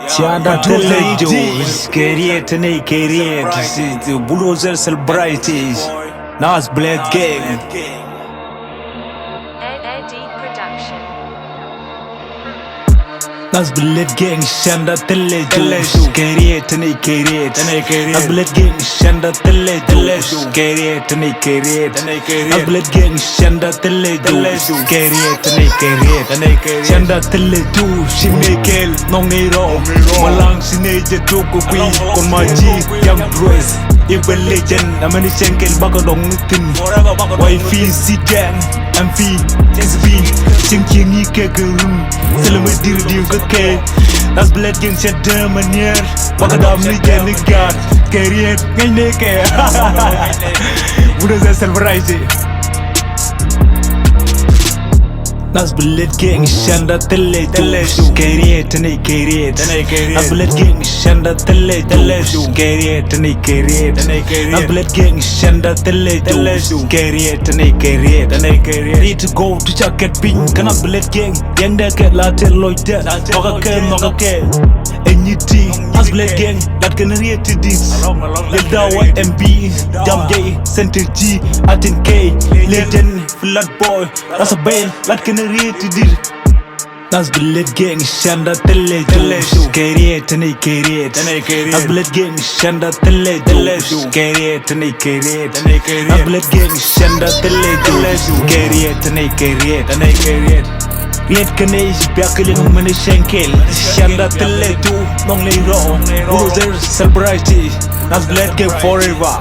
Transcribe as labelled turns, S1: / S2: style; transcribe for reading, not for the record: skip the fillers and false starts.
S1: Tiada televisions, create and create. Bulldozer celebrities. Naath Black Gang.
S2: Eddie Production.
S1: Naath Black Gang, shanda televisions, create and create. Naath Black Gang, shanda televisions, create and create. Naath Black Gang, shanda televisions, create and create. Shanda televisions, shinekel, nongero. Malang sineje tuku kui, kon maji young boys. If a legend, I'm a shankel bakadong tin. Wifi si jang, amfi, SB, chinking kekerun. Selamat diri ke. Naath Black Gang shada manier, bakadam ni jani god. Career ngay neke. Bulldozer celebrity. Naath Black Gang shanda televisions, create and create. Naath Black Gang shanda televisions, create and create. Naath Black Gang shanda televisions, create and create. Need to go to jacket pink, Naath Black Gang. Yang deket la teloide, noka ke. Anything, Naath Black Gang, that can read to this. Leda YMB, Jam J, Center G, Atin K, Legend, Flat Boy, that's a band, that can read to this. Naath Black Gang, shanda televisions, create and create. Naath Black Gang, shanda televisions, create and create. Naath Black Gang, shanda televisions, create and create. Lihat kene biakelin mene shankel, shanda televisions, nong lero. Bulldozer celebrity, Naath Black Gang forever.